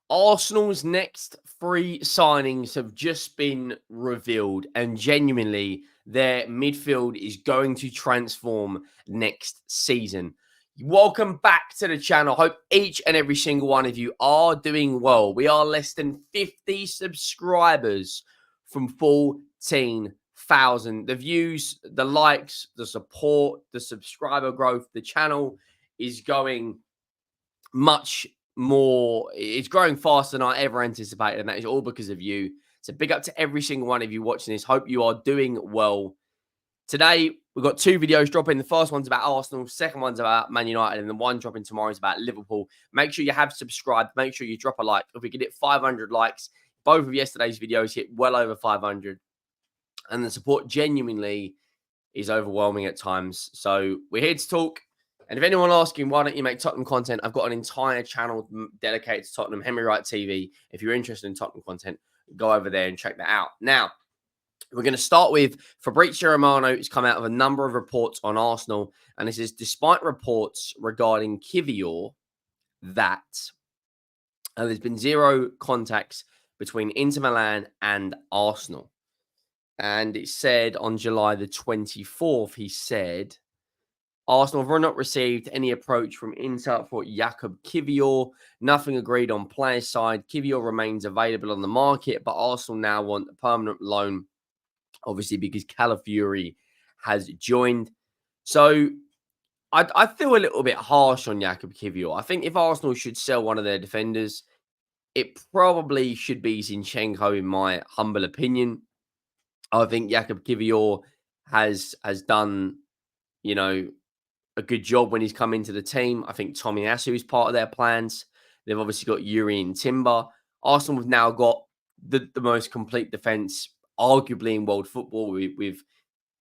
Arsenal's next three signings have just been revealed, and genuinely, their midfield is going to transform next season. Welcome back to the channel. Hope each and every single one of you are doing well. We are less than 50 subscribers from 14,000. The views, the likes, the support, the subscriber growth, the channel is going much more. It's growing faster than I ever anticipated, and that is all because of you. So big up to every single one of you watching this. Hope you are doing well. Today, we've got two videos dropping. The first one's about Arsenal, second one's about Man United, and the one dropping tomorrow is about Liverpool. Make sure you have subscribed. Make sure you drop a like. If we can hit 500 likes, both of yesterday's videos hit well over 500. And the support genuinely is overwhelming at times. So we're here to talk. And if anyone asking, why don't you make Tottenham content? I've got an entire channel dedicated to Tottenham, Henry Wright TV. If you're interested in Tottenham content, go over there and check that out. Now, we're going to start with Fabrizio Romano. Has come out of a number of reports on Arsenal. And this is despite reports regarding Kivior that there's been zero contacts between Inter Milan and Arsenal. And it said on July the 24th, he said, Arsenal have not received any approach from Inter for Jakub Kivior. Nothing agreed on player side. Kivior remains available on the market, but Arsenal now want a permanent loan, obviously because Calafiori has joined. So I feel a little bit harsh on Jakub Kivior. I think if Arsenal should sell one of their defenders, it probably should be Zinchenko, in my humble opinion. I think Jakub Kivior has done, a good job when he's come into the team. I think Tomiyasu is part of their plans. They've obviously got Yuri and Timber. Arsenal have now got the most complete defence, arguably in world football, with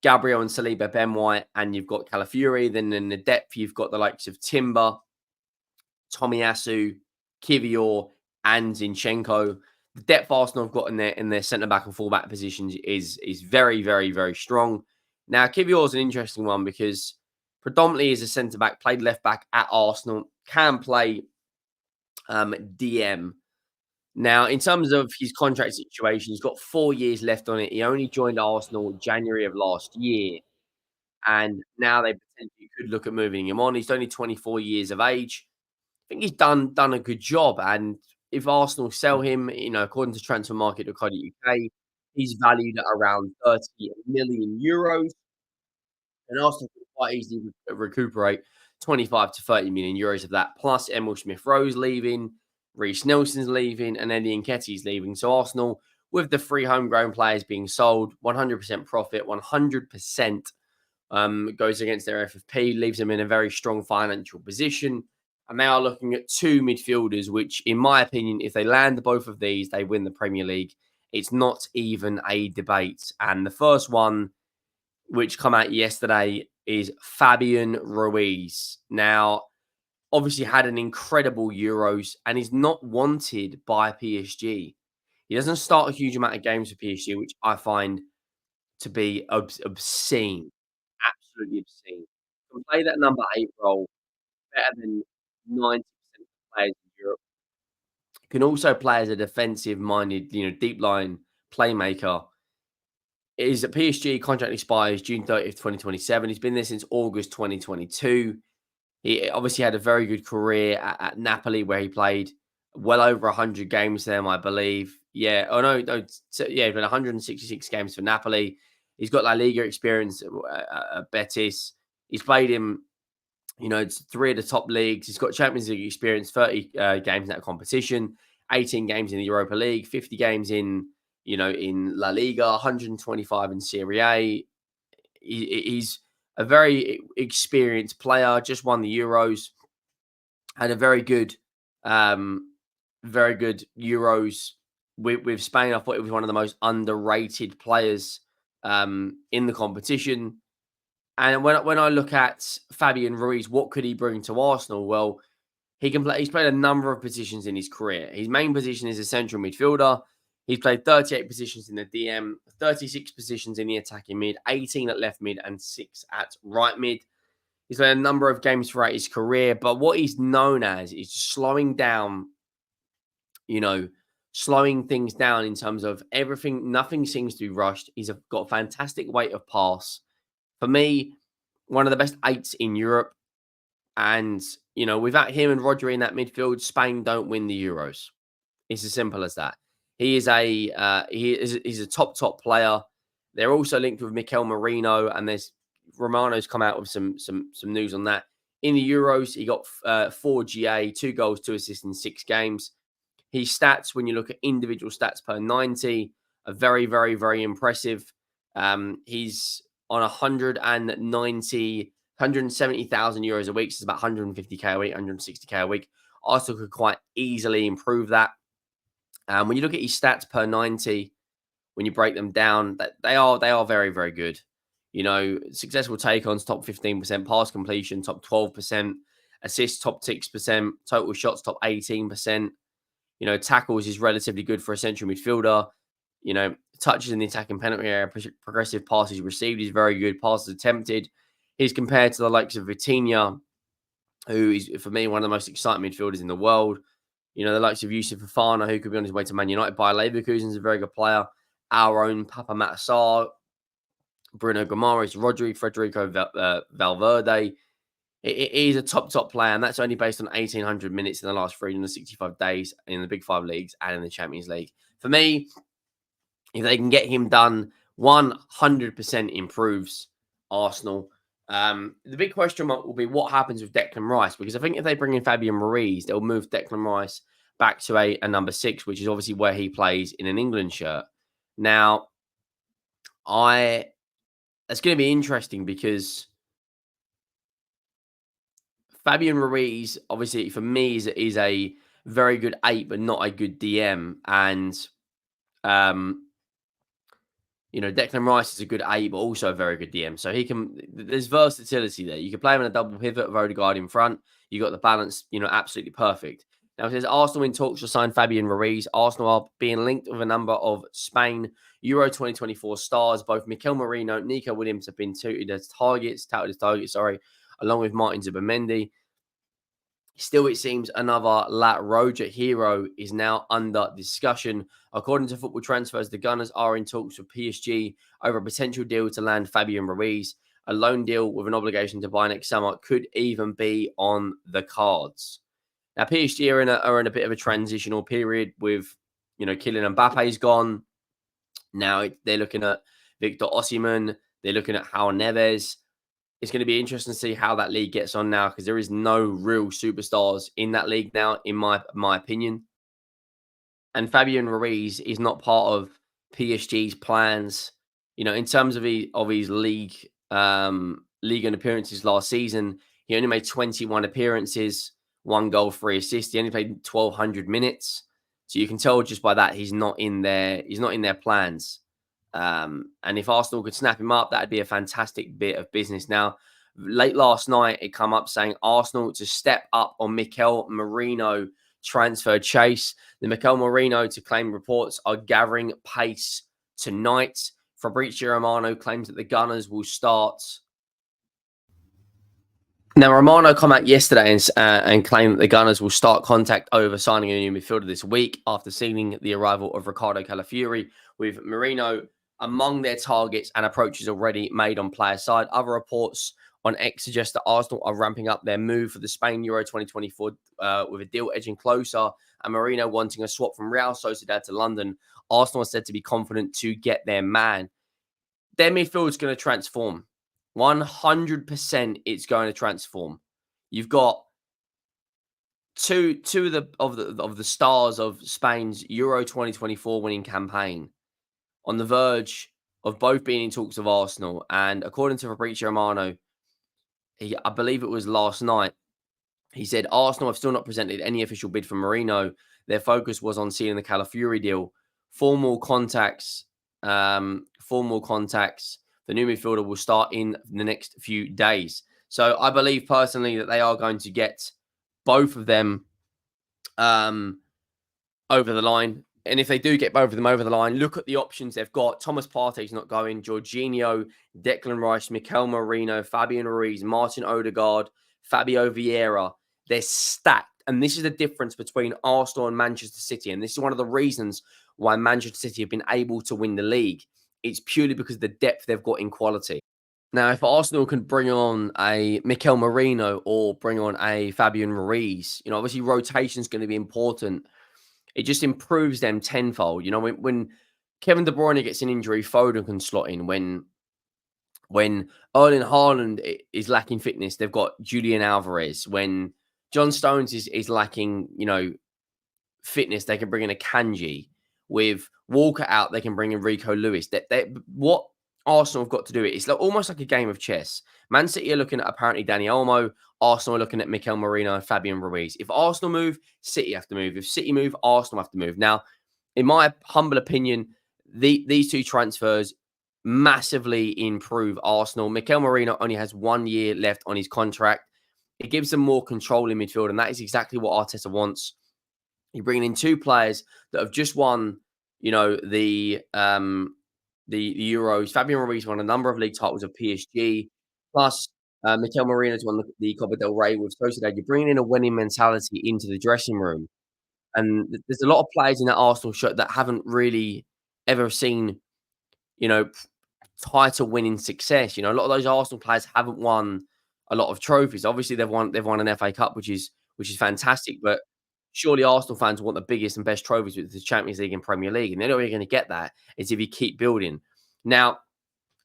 Gabriel and Saliba, Ben White, and you've got Calafiori. Then in the depth, you've got the likes of Timber, Tomiyasu, Kivior, and Zinchenko. The depth Arsenal have got in their centre-back and full-back positions is very, very, very strong. Now, Kivior is an interesting one because predominantly as a centre-back, played left-back at Arsenal, can play DM. Now, in terms of his contract situation, he's got 4 years left on it. He only joined Arsenal January of last year, and now they potentially could look at moving him on. He's only 24 years of age. I think he's done a good job, and if Arsenal sell him, according to transfermarkt.co.uk, he's valued at around 30 million euros. And Arsenal can quite easily recuperate 25 to 30 million euros of that. Plus, Emil Smith-Rowe's leaving, Reece Nelson's leaving, and Eddie Nketiah's leaving. So Arsenal, with the three homegrown players being sold, 100% profit, 100% goes against their FFP, leaves them in a very strong financial position. And they are looking at two midfielders, which, in my opinion, if they land both of these, they win the Premier League. It's not even a debate. And the first one, which come out yesterday, is Fabian Ruiz. Now, obviously had an incredible Euros and is not wanted by PSG. He doesn't start a huge amount of games for PSG, which I find to be obscene. Absolutely obscene. Can play that number 8 role better than 90% of players in Europe. Can also play as a defensive-minded, deep line playmaker. Is at PSG, contract expires June 30th, 2027. He's been there since August 2022. He obviously had a very good career at Napoli, where he played well over 100 games there, I believe. Yeah. Oh, no. Yeah, been 166 games for Napoli. He's got La Liga experience at Betis. He's played in, it's 3 of the top leagues. He's got Champions League experience, 30 games in that competition, 18 games in the Europa League, 50 games in La Liga, 125 in Serie A. He's a very experienced player, just won the Euros, had a very good Euros with Spain. I thought it was one of the most underrated players in the competition. And when I look at Fabian Ruiz, what could he bring to Arsenal? Well, he can play. He's played a number of positions in his career. His main position is a central midfielder. He's played 38 positions in the DM, 36 positions in the attacking mid, 18 at left mid, and 6 at right mid. He's played a number of games throughout his career, but what he's known as is slowing down you know, slowing things down in terms of everything. Nothing seems to be rushed. He's got a fantastic weight of pass. For me, one of the best eights in Europe. And, without him and Rodri in that midfield, Spain don't win the Euros. It's as simple as that. He's a top player. They're also linked with Mikel Merino, and there's Romano's come out with some news on that. In the Euros, he got 4 GA, 2 goals, 2 assists in 6 games. His stats, when you look at individual stats per 90, are very, very, very impressive. He's on 170,000 euros a week. So it's about 150k a week, 160k a week. Arsenal could quite easily improve that. When you look at his stats per 90, when you break them down, they are very, very good. Successful take-ons, top 15%, pass completion, top 12%, assists, top 6%, total shots, top 18%. Tackles is relatively good for a central midfielder. Touches in the attacking penalty area, progressive passes received is very good. Passes attempted. He's compared to the likes of Vitinha, who is, for me, one of the most exciting midfielders in the world. The likes of Yusuf Fofana, who could be on his way to Man United. Bayer Leverkusen is a very good player. Our own Papa Matasar, Bruno Guimaraes, Rodri, Federico Valverde. He's a top player, and that's only based on 1,800 minutes in the last 365 days in the Big Five leagues and in the Champions League. For me, if they can get him done, 100% improves Arsenal. The big question mark will be what happens with Declan Rice, because I think if they bring in Fabian Ruiz, they'll move Declan Rice back to a number 6, which is obviously where he plays in an England shirt. Now, it's going to be interesting because Fabian Ruiz, obviously, for me, is a very good 8, but not a good DM. And, Declan Rice is a good 8, but also a very good DM. So there's versatility there. You can play him in a double pivot with Odegaard in front. You got the balance, absolutely perfect. Now, it says Arsenal in talks to sign Fabian Ruiz. Arsenal are being linked with a number of Spain Euro 2024 stars. Both Mikel Merino, Nico Williams have been touted as targets, along with Martin Zubimendi. Still, it seems another La Roja hero is now under discussion. According to Football Transfers, the Gunners are in talks with PSG over a potential deal to land Fabian Ruiz. A loan deal with an obligation to buy next summer could even be on the cards. Now, PSG are in a bit of a transitional period with, Kylian Mbappe's gone. Now they're looking at Victor Osimhen. They're looking at Raul Neves. It's going to be interesting to see how that league gets on now, because there is no real superstars in that league now, in my opinion. And Fabian Ruiz is not part of PSG's plans. In terms of his league and appearances last season, he only made 21 appearances, 1 goal, 3 assists. He only played 1,200 minutes. So you can tell just by that he's not in their plans. And if Arsenal could snap him up, that'd be a fantastic bit of business. Now, late last night, it come up saying Arsenal to step up on Mikel Merino transfer chase. The Mikel Merino to claim reports are gathering pace tonight. Fabrizio Romano claims that the Gunners will start. Now, Romano come out yesterday and claimed that the Gunners will start contact over signing a new midfielder this week after sealing the arrival of Ricardo Calafiori, with Merino among their targets and approaches already made on player side. Other reports on X suggest that Arsenal are ramping up their move for the Spain Euro 2024 with a deal edging closer, and Merino wanting a swap from Real Sociedad to London. Arsenal are said to be confident to get their man. Their midfield is going to transform. 100% it's going to transform. You've got two of the stars of Spain's Euro 2024 winning campaign on the verge of both being in talks of Arsenal. And according to Fabrizio Romano, I believe it was last night, he said Arsenal have still not presented any official bid for Merino. Their focus was on sealing the Calafiori deal. Formal contacts. The new midfielder will start in the next few days. So I believe personally that they are going to get both of them over the line. And if they do get both of them over the line, look at the options they've got. Thomas Partey's not going. Jorginho, Declan Rice, Mikel Merino, Fabian Ruiz, Martin Odegaard, Fabio Vieira. They're stacked And this is the difference between Arsenal and Manchester City. And this is one of the reasons why Manchester City have been able to win the league. It's purely because of the depth they've got in quality. Now, if Arsenal can bring on a Mikel Merino or bring on a Fabian Ruiz, obviously rotation is going to be important. It just improves them tenfold. When Kevin De Bruyne gets an injury, Foden can slot in. When Erling Haaland is lacking fitness, they've got Julian Alvarez. When John Stones is lacking, fitness, they can bring in a Kanji. With Walker out, they can bring in Rico Lewis. What Arsenal have got to do it's almost like a game of chess. Man City are looking at apparently Dani Olmo. Arsenal are looking at Mikel Merino and Fabian Ruiz. If Arsenal move, City have to move. If City move, Arsenal have to move. Now, in my humble opinion, these two transfers massively improve Arsenal. Mikel Merino only has 1 year left on his contract. It gives them more control in midfield, and that is exactly what Arteta wants. You're bringing in two players that have just won, the Euros. Fabian Ruiz won a number of league titles of PSG. Plus, Mikel Merino's won the Copa del Rey with Sociedad. You're bringing in a winning mentality into the dressing room. And there's a lot of players in that Arsenal shirt that haven't really ever seen, you know, title winning success. A lot of those Arsenal players haven't won a lot of trophies. Obviously, they've won an FA Cup, which is fantastic. But surely Arsenal fans want the biggest and best trophies with the Champions League and Premier League, and the only way you're going to get that is if you keep building. Now,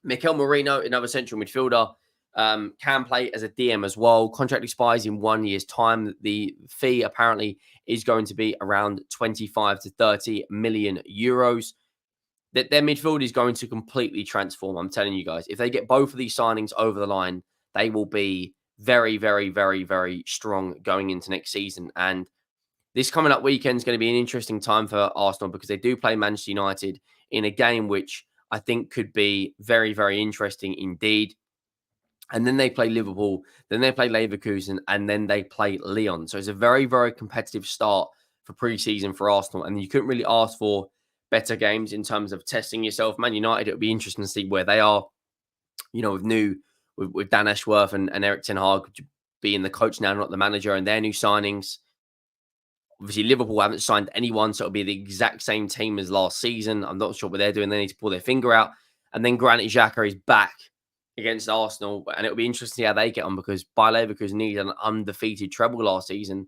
Mikel Merino, another central midfielder, can play as a DM as well. Contract expires in 1 year's time. The fee apparently is going to be around 25 to 30 million euros. That their midfield is going to completely transform. I'm telling you guys, if they get both of these signings over the line, they will be very, very, very, very strong going into next season. And this coming up weekend is going to be an interesting time for Arsenal because they do play Manchester United in a game which I think could be very, very interesting indeed. And then they play Liverpool, then they play Leverkusen, and then they play Lyon. So it's a very, very competitive start for pre-season for Arsenal. And you couldn't really ask for better games in terms of testing yourself. Man United, it'll be interesting to see where they are, with Dan Ashworth and Eric Ten Hag being the coach now, not the manager, and their new signings. Obviously, Liverpool haven't signed anyone, so it'll be the exact same team as last season. I'm not sure what they're doing. They need to pull their finger out. And then Granit Xhaka is back against Arsenal, and it'll be interesting to see how they get on because Bayer Leverkusen needed an undefeated treble last season.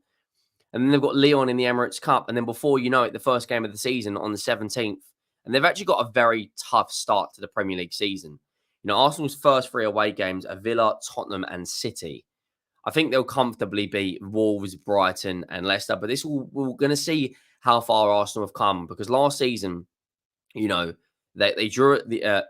And then they've got Lyon in the Emirates Cup. And then before you know it, the first game of the season on the 17th. And they've actually got a very tough start to the Premier League season. Arsenal's first 3 away games are Villa, Tottenham, and City. I think they'll comfortably beat Wolves, Brighton, and Leicester. But we're going to see how far Arsenal have come because last season, they drew at the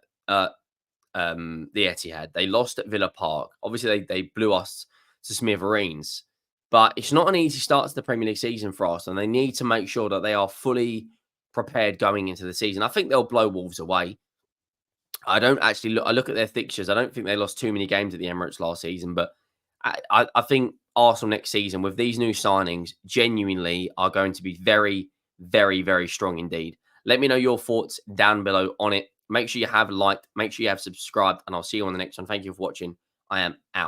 Etihad. They lost at Villa Park. Obviously, they blew us to smithereens. But it's not an easy start to the Premier League season for Arsenal. They need to make sure that they are fully prepared going into the season. I think they'll blow Wolves away. I don't actually look. I look at their fixtures. I don't think they lost too many games at the Emirates last season. But I think Arsenal next season with these new signings genuinely are going to be very, very, very strong indeed. Let me know your thoughts down below on it. Make sure you have liked. Make sure you have subscribed. And I'll see you on the next one. Thank you for watching. I am out.